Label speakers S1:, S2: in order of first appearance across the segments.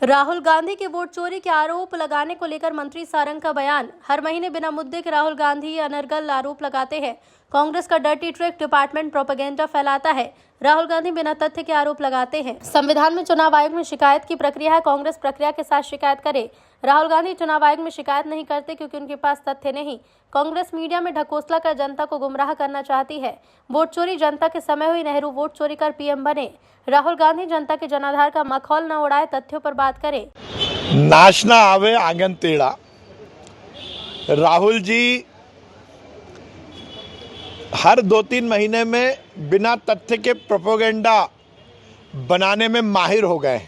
S1: राहुल गांधी के वोट चोरी के आरोप लगाने को लेकर मंत्री सारंग का बयान। हर महीने बिना मुद्दे के राहुल गांधी अनर्गल आरोप लगाते हैं। कांग्रेस का डर्टी ट्रिक डिपार्टमेंट प्रोपेगेंडा फैलाता है। राहुल गांधी बिना तथ्य के आरोप लगाते हैं। संविधान में चुनाव आयोग में शिकायत की प्रक्रिया है। कांग्रेस प्रक्रिया के साथ शिकायत करे। राहुल गांधी चुनाव आयोग में शिकायत नहीं करते क्योंकि उनके पास तथ्य नहीं। कांग्रेस मीडिया में ढकोसला कर जनता को गुमराह करना चाहती है। वोट चोरी जनता के समय हुई। नेहरू वोट चोरी कर पीएम बने। राहुल गांधी जनता के जनाधार का मखौल न उड़ाए, तथ्यों पर बात करे।
S2: नाचना आवे आंगन टेढ़ा। राहुल जी हर 2-3 महीने में बिना तथ्य के प्रोपेगेंडा बनाने में माहिर हो गए।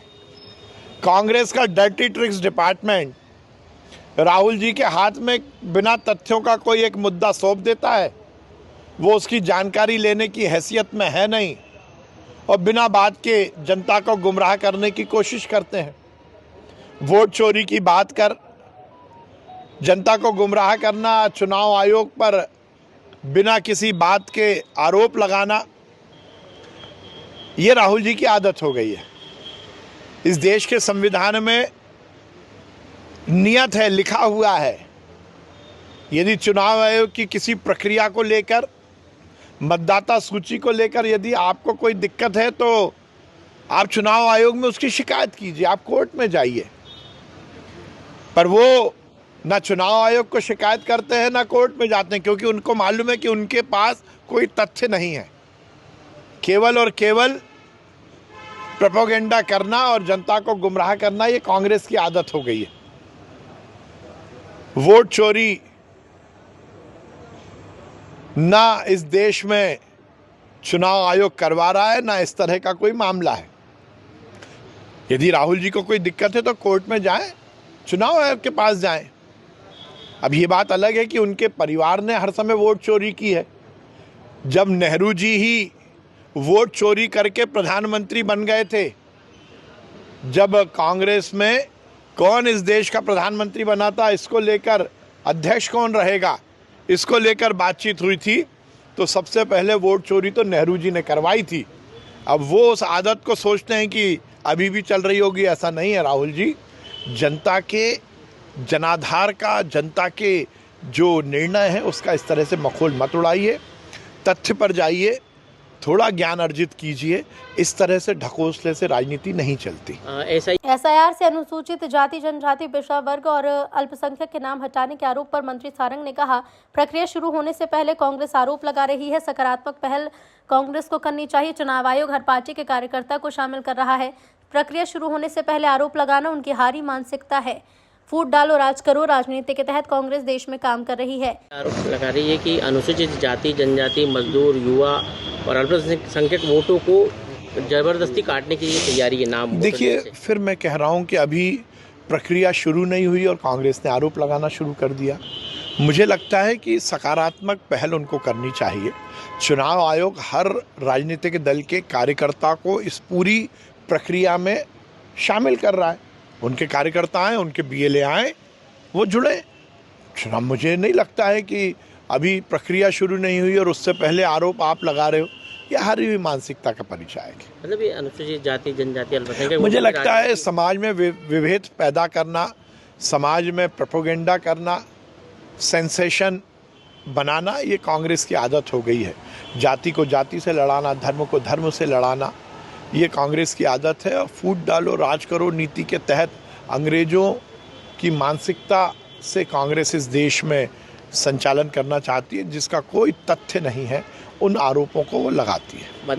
S2: कांग्रेस का dirty tricks department Rahul ji के हाथ में बिना तथ्यों का कोई एक मुद्दा सौंप देता है। वो उसकी जानकारी लेने की हैसियत में है नहीं और बिना बात के जनता को गुमराह करने की कोशिश करते हैं। वोट चोरी की बात कर जनता को गुमराह करना, चुनाव आयोग पर बिना किसी बात के आरोप लगाना, ये राहुल जी की आदत हो गई है। इस देश के संविधान में नियत है, लिखा हुआ है, यदि चुनाव आयोग की किसी प्रक्रिया को लेकर, मतदाता सूची को लेकर यदि आपको कोई दिक्कत है तो आप चुनाव आयोग में उसकी शिकायत कीजिए, आप कोर्ट में जाइए। पर वो ना चुनाव आयोग को शिकायत करते हैं ना कोर्ट में जाते हैं, क्योंकि उनको मालूम है कि उनके पास कोई तथ्य नहीं है। केवल और केवल प्रोपेगेंडा करना और जनता को गुमराह करना, ये कांग्रेस की आदत हो गई है। वोट चोरी ना इस देश में चुनाव आयोग करवा रहा है, ना इस तरह का कोई मामला है। यदि राहुल जी को कोई दिक्कत है तो कोर्ट में जाएं, चुनाव आयोग के पास जाएं। अब ये बात अलग है कि उनके परिवार ने हर समय वोट चोरी की है। जब नेहरू जी ही वोट चोरी करके प्रधानमंत्री बन गए थे, जब कांग्रेस में कौन इस देश का प्रधानमंत्री बना था, इसको लेकर अध्यक्ष कौन रहेगा, इसको लेकर बातचीत हुई थी, तो सबसे पहले वोट चोरी तो नेहरू जी ने करवाई थी। अब वो उस आदत को सोचते हैं कि अभी भी चल रही होगी, ऐसा नहीं है। राहुल जी जनता के जनाधार का, जनता के जो निर्णय है उसका इस तरह से मखौल मत उड़ाइए, तथ्य पर जाइए, थोड़ा ज्ञान अर्जित कीजिए। इस तरह से ढकोसले से राजनीति नहीं चलती।
S1: एसआईआर से अनुसूचित जाति, जनजाति, पिछड़ा वर्ग और अल्पसंख्यक के नाम हटाने के आरोप पर मंत्री सारंग ने कहा, प्रक्रिया शुरू होने से पहले कांग्रेस आरोप लगा रही है। सकारात्मक पहल कांग्रेस को करनी चाहिए। चुनाव आयोग हर पार्टी के कार्यकर्ता को शामिल कर रहा है। प्रक्रिया शुरू होने से पहले आरोप लगाना उनकी हारी मानसिकता है। फूट डालो, राज करो राजनीति के तहत कांग्रेस देश में काम कर रही है।
S3: आरोप लगा रही है कि अनुसूचित जाति, जनजाति, मजदूर, युवा और अल्पसंख्यक वोटों को जबरदस्ती काटने की ये तैयारी है। नाम
S2: देखिए, फिर मैं कह रहा हूँ कि अभी प्रक्रिया शुरू नहीं हुई और कांग्रेस ने आरोप लगाना शुरू कर दिया। मुझे लगता है कि सकारात्मक पहल उनको करनी चाहिए। चुनाव आयोग हर राजनीतिक दल के कार्यकर्ता को इस पूरी प्रक्रिया में शामिल कर रहा है। उनके कार्यकर्ता आए, उनके बीएलए आए, वो जुड़े। चुनाव, मुझे नहीं लगता है कि अभी प्रक्रिया शुरू नहीं हुई और उससे पहले आरोप आप लगा रहे हो, यह हारी हुई मानसिकता का परिचय है।
S3: मतलब ये अनुसूचित जाति, जनजाति, अल्पसंख्यक,
S2: मुझे लगता है समाज में विभेद पैदा करना, समाज में प्रोपेगेंडा करना, सेंसेशन बनाना, ये कांग्रेस की आदत हो गई है। जाति को जाति से लड़ाना, धर्म को धर्म से लड़ाना, ये कांग्रेस की आदत है। और फूट डालो, राज करो नीति के तहत अंग्रेजों की मानसिकता से कांग्रेस इस देश में संचालन करना चाहती है, जिसका कोई तथ्य नहीं है। उन आरोपों को वो लगाती है।